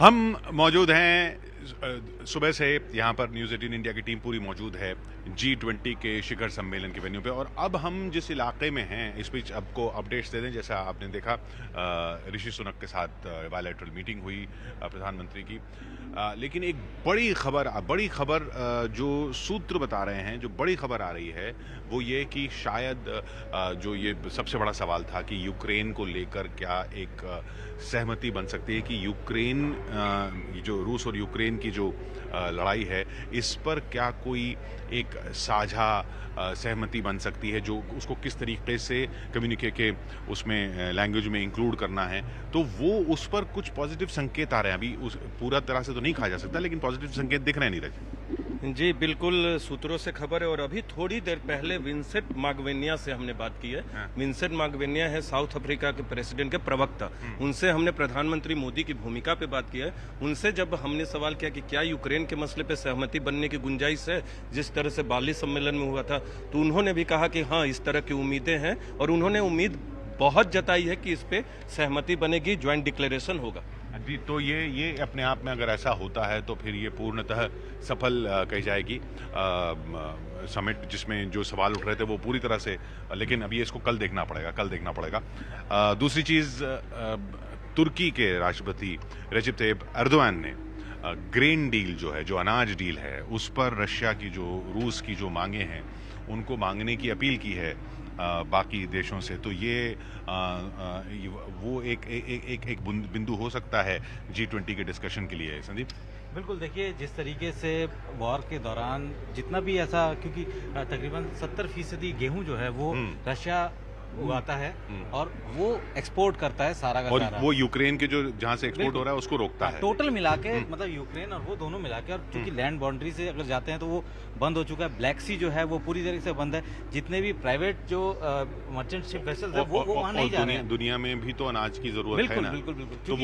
हम मौजूद हैं सुबह से यहाँ पर न्यूज़ 18 इंडिया की टीम पूरी मौजूद है G20 के शिखर सम्मेलन के वेन्यू पे। और अब हम जिस इलाके में हैं इस बीच आपको अपडेट्स दे दें। जैसा आपने देखा ऋषि सुनक के साथ बायलैटरल मीटिंग हुई प्रधानमंत्री की, लेकिन एक बड़ी खबर जो सूत्र बता रहे हैं, जो बड़ी खबर आ रही है वो ये कि शायद जो ये सबसे बड़ा सवाल था कि यूक्रेन को लेकर क्या एक सहमति बन सकती है कि यूक्रेन जो रूस और यूक्रेन की जो लड़ाई है इस पर क्या कोई एक साझा सहमति बन सकती है, जो उसको किस तरीके से कम्युनिके के उसमें लैंग्वेज में इंक्लूड करना है। तो वो उस पर कुछ पॉजिटिव संकेत आ रहे हैं। अभी उस पूरा तरह से तो नहीं कहा जा सकता, लेकिन पॉजिटिव संकेत दिख रहे हैं नीरज जी। बिल्कुल सूत्रों से खबर है। और अभी थोड़ी देर पहले विंसेंट मागवेनिया से हमने बात की है। हाँ। विंसेंट मागवेनिया है साउथ अफ्रीका के प्रेसिडेंट के प्रवक्ता। उनसे हमने प्रधानमंत्री मोदी की भूमिका पे बात की है। उनसे जब हमने सवाल किया कि क्या यूक्रेन के मसले पे सहमति बनने की गुंजाइश है जिस तरह से बाली सम्मेलन में हुआ था, तो उन्होंने भी कहा कि हाँ, इस तरह की उम्मीदें हैं और उन्होंने उम्मीद बहुत जताई है कि इस पे सहमति बनेगी, ज्वाइंट डिक्लेरेशन होगा। जी, तो ये अपने आप में अगर ऐसा होता है तो फिर ये पूर्णतः सफल कही जाएगी समिट, जिसमें जो सवाल उठ रहे थे वो पूरी तरह से, लेकिन अभी इसको कल देखना पड़ेगा। दूसरी चीज़, तुर्की के राष्ट्रपति रेसिप तैयब एर्दोगान ने ग्रेन डील जो है, जो अनाज डील है, उस पर रशिया की जो रूस की जो मांगे हैं उनको मांगने की अपील की है बाकी देशों से। तो ये वो एक बिंदु हो सकता है G20 के डिस्कशन के लिए। संदीप, बिल्कुल। देखिए, जिस तरीके से वॉर के दौरान जितना भी ऐसा, क्योंकि तकरीबन 70% गेहूं जो है वो रशिया उगाता है और वो एक्सपोर्ट करता है सारा का और सारा। वो यूक्रेन के जो जहां से एक्सपोर्ट हो रहा है उसको रोकता है। टोटल मिला के मतलब यूक्रेन और वो दोनों मिला के, और चूंकि लैंड बाउंड्री से अगर जाते हैं तो वो बंद हो चुका है। ब्लैक सी जो है वो पूरी तरीके से बंद है। जितने भी प्राइवेट जो मर्चेंट शिप वेसल्स है वो वहां नहीं जा रहे हैं। दुनिया में भी तो अनाज की जरूरत है ना। बिल्कुल। तो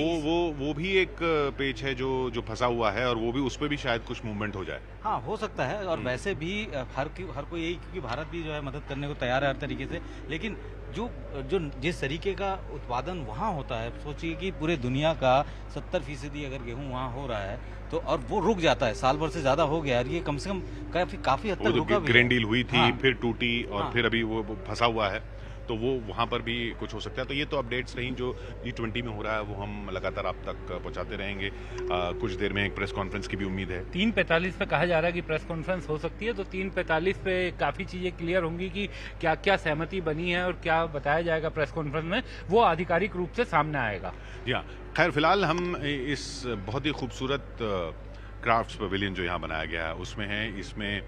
वो भी एक पेच है जो फंसा हुआ है, और वो भी, उस पर भी शायद कुछ मूवमेंट हो जाए। हाँ, हो सकता है। और वैसे भी हर कोई यही, क्योंकि भारत भी जो है मदद करने को तैयार है हर तरीके से। लेकिन जो जिस तरीके का उत्पादन वहाँ होता है, सोचिए कि पूरे दुनिया का 70% अगर गेहूं वहाँ हो रहा है तो, और वो रुक जाता है, साल भर से ज्यादा हो गया, और ये कम से कम काफी हद तक रुका भी। ग्रेन डील हुई थी, हाँ। फिर टूटी, और हाँ। फिर अभी वो फंसा हुआ है, तो वो वहाँ पर भी कुछ हो सकता है। तो ये तो अपडेट्स रही जो G20 में हो रहा है, वो हम लगातार आप तक पहुँचाते रहेंगे। कुछ देर में एक प्रेस कॉन्फ्रेंस की भी उम्मीद है। 3:45 पे कहा जा रहा है कि प्रेस कॉन्फ्रेंस हो सकती है, तो 3:45 पे काफ़ी चीज़ें क्लियर होंगी कि क्या क्या सहमति बनी है और क्या बताया जाएगा प्रेस कॉन्फ्रेंस में, वो आधिकारिक रूप से सामने आएगा। जी हाँ, खैर फिलहाल हम इस बहुत ही खूबसूरत क्राफ्ट्स पवेलियन जो यहाँ बनाया गया है उसमें है। इसमें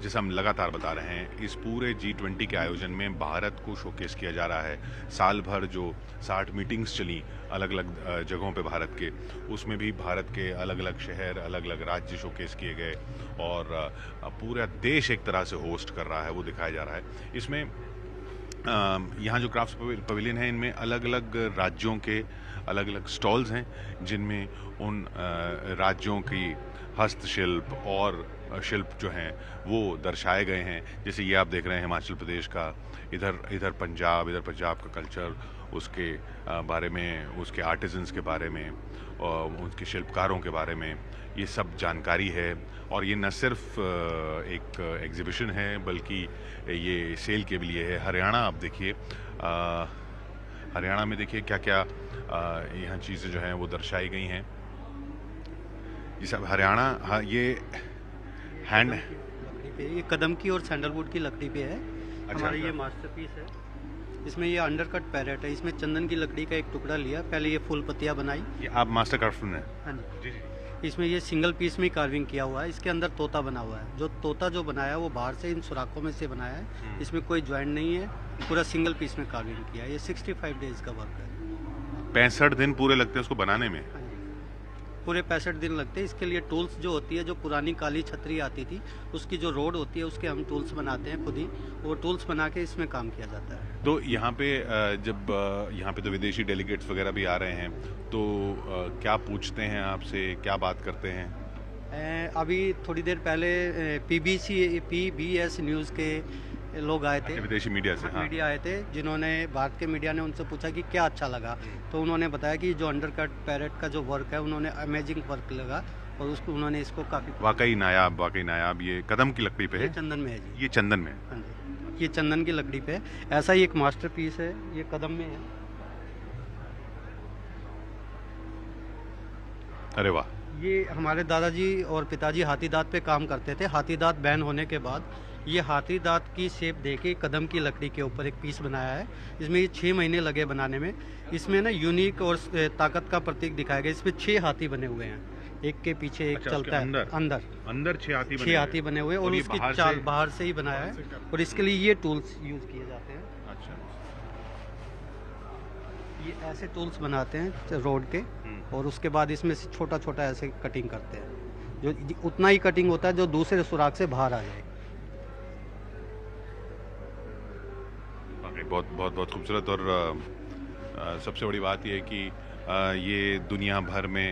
जैसे हम लगातार बता रहे हैं, इस पूरे G20 के आयोजन में भारत को शोकेस किया जा रहा है। साल भर जो 60 मीटिंग्स चली अलग अलग जगहों पे भारत के, उसमें भी भारत के अलग अलग शहर, अलग अलग राज्य शोकेस किए गए, और पूरा देश एक तरह से होस्ट कर रहा है, वो दिखाया जा रहा है। इसमें यहाँ जो क्राफ्ट्स पवेलियन है, इनमें अलग अलग राज्यों के अलग अलग स्टॉल्स हैं, जिनमें उन राज्यों की हस्तशिल्प और शिल्प जो हैं वो दर्शाए गए हैं। जैसे ये आप देख रहे हैं हिमाचल प्रदेश का, इधर पंजाब का कल्चर, उसके बारे में, उसके आर्टिजन्स के बारे में, और उनके शिल्पकारों के बारे में ये सब जानकारी है। और ये न सिर्फ एक एग्जीबिशन है बल्कि ये सेल के लिए है। हरियाणा आप देखिए, हरियाणा में देखिए क्या क्या यहाँ चीज़ें जो हैं वो दर्शाई गई हैं। ये सब हरियाणा, हाँ, ये हैंड पे, ये कदम की और सैंडलवुड की लकड़ी पे है। हमारा ये मास्टरपीस है। इसमें ये अंडरकट पैरेट है। इसमें चंदन की लकड़ी का एक टुकड़ा लिया, पहले ये फूल पत्तियाँ बनाई। ये आप मास्टर क्राफ्टमैन हैं? हाँ जी। इसमें ये सिंगल पीस में कार्विंग किया हुआ है। इसके अंदर तोता बना हुआ है। जो तोता जो बनाया है वो बाहर से इन सुराखों में से बनाया है। इसमें कोई ज्वाइंट नहीं है, पूरा सिंगल पीस में कार्विंग किया है। ये 65 डेज का वर्क है। 65 दिन पूरे लगते हैं उसको बनाने में? हाँ जी, पूरे 65 दिन लगते हैं। इसके लिए टूल्स जो होती है, जो पुरानी काली छतरी आती थी उसकी जो रोड होती है उसके हम टूल्स बनाते हैं खुद ही। वो टूल्स बना के इसमें काम किया जाता है। तो यहाँ पे जब यहाँ पे तो विदेशी डेलीगेट्स वगैरह भी आ रहे हैं, तो क्या पूछते हैं आपसे, क्या बात करते हैं? अभी थोड़ी देर पहले PBS न्यूज़ के लोग आए थे, विदेशी मीडिया से। हाँ। मीडिया आए थे, जिन्होंने भारत के मीडिया ने उनसे पूछा कि क्या अच्छा लगा, तो उन्होंने बताया कि जो अंडरकट पैरेट का जो वर्क है उन्होंने अमेजिंग वर्क लगा और उसको उन्होंने इसको काफ़ी वाकई नायाब। ये कदम की लकड़ी पे ये है, चंदन में है जी। ये चंदन में है। हाँ जी, ये चंदन की लकड़ी पे है। ऐसा ही एक मास्टरपीस है, ये कदम में है। अरे वाह, ये हमारे दादाजी और पिताजी हाथी दांत पे काम करते थे। हाथी दांत बैन होने के बाद ये हाथी दांत की शेप देके कदम की लकड़ी के ऊपर एक पीस बनाया है। इसमें ये 6 महीने लगे बनाने में। इसमें ना यूनिक और ताकत का प्रतीक दिखाया गया। इसमें 6 हाथी बने हुए हैं, एक के पीछे एक अच्छा, चलता उसके है। अंदर 6 हाथी 6 हाथी बने हुए हैं और ये उसकी बाहर चाल से- बाहर से ही बनाया है और इसके लिए ये टूल्स यूज किए जाते हैं। अच्छा। ये ऐसे टूल्स बनाते हैं रोड के और उसके बाद इसमें से छोटा छोटा ऐसे कटिंग करते हैं, जो उतना ही कटिंग होता है जो दूसरे सुराख से बाहर आ जाए। वाकई बहुत खूबसूरत। और सबसे बड़ी बात यह है कि ये दुनिया भर में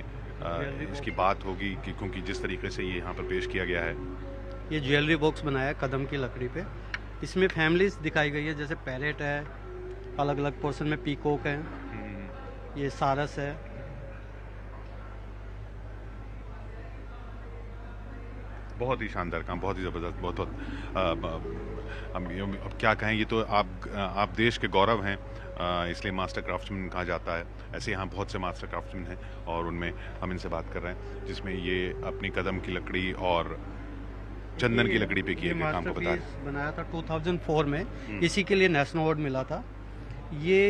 इसकी बात होगी कि क्योंकि जिस तरीके से ये यहाँ पर पेश किया गया है। ये ज्वेलरी बॉक्स बनाया है कदम की लकड़ी पे। इसमें फैमिलीज दिखाई गई है, जैसे पैरेट है, अलग अलग पोर्शन में पीकॉक है, ये सारस है। बहुत ही शानदार काम, बहुत ही ज़बरदस्त, अब क्या कहें, ये तो आप देश के गौरव हैं, इसलिए मास्टर क्राफ्ट्समैन कहा जाता है। ऐसे यहाँ बहुत से मास्टर क्राफ्ट्समैन हैं और उनमें हम इनसे बात कर रहे हैं, जिसमें ये अपनी कदम की लकड़ी और चंदन की लकड़ी पे किए गए काम को बता रहे हैं। बनाया था 2004 में, इसी के लिए नेशनल अवार्ड मिला था। ये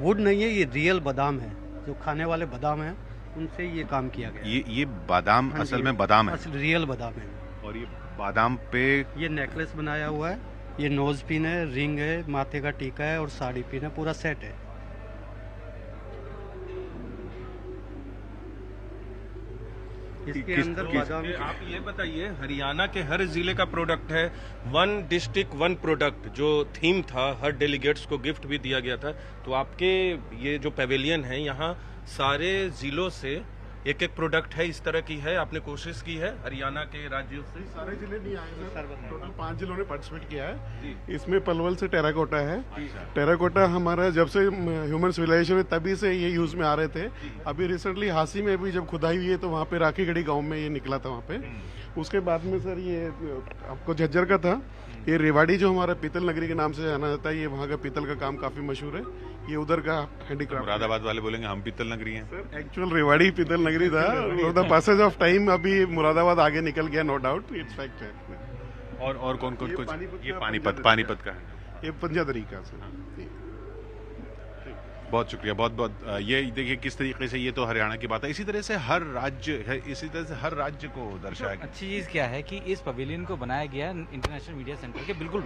वुड नहीं है, ये रियल बादाम है, जो खाने वाले बादाम हैं उनसे ये काम किया गया। ये बादाम हाँ असल जी, में बादाम है असल रियल बादाम है। और ये बादाम पे ये नेकलेस बनाया हुआ है, ये नोज पिन है, रिंग है, माथे का टीका है और साड़ी पिन है, पूरा सेट है। इसके अंदर बादाम आप ये बताइए, हरियाणा के हर जिले का प्रोडक्ट है, 1 डिस्ट्रिक्ट 1 प्रोडक्ट जो थीम था, हर डेलीगेट्स को गिफ्ट भी दिया गया था। तो आपके ये जो पेवेलियन है, यहाँ सारे जिलों से एक एक प्रोडक्ट है, इस तरह की है। आपने कोशिश की है हरियाणा के राज्यों से? सारे जिले नहीं आए सर, टोटल 5 जिलों ने पार्टिसिपेट किया है। इसमें पलवल से टेराकोटा है। टेराकोटा हमारा जब से ह्यूमन सिविलाइजेशन है तभी से ये यूज में आ रहे थे। अभी रिसेंटली हांसी में भी जब खुदाई हुई है तो वहाँ पे राखीगढ़ी गांव में ये निकला था वहाँ पे। उसके बाद में सर ये आपको झज्जर का था, ये रेवाड़ी जो हमारा पीतल नगरी के नाम से जाना जाता है, ये वहाँ का पीतल का काम काफी मशहूर है। ये उधर का हैंडीक्राफ्ट। मुरादाबाद वाले बोलेंगे हम पीतल नगरी हैं। सर एक्चुअल रेवाड़ी पीतल नगरी था, द पासेज ऑफ टाइम अभी मुरादाबाद आगे निकल गया, नो डाउट, इट्स फैक्ट है। और कौन ये कुछ पानीपत ये का पानीपत का है। ये पंजादरी का सर। बहुत शुक्रिया, बहुत ये देखिए किस तरीके से, ये तो हरियाणा की बात है। इसी तरह से हर राज्य है, इसी तरह से हर राज्य को दर्शाया गया। अच्छी चीज क्या है कि इस पवेलियन को बनाया गया इंटरनेशनल मीडिया सेंटर के बिल्कुल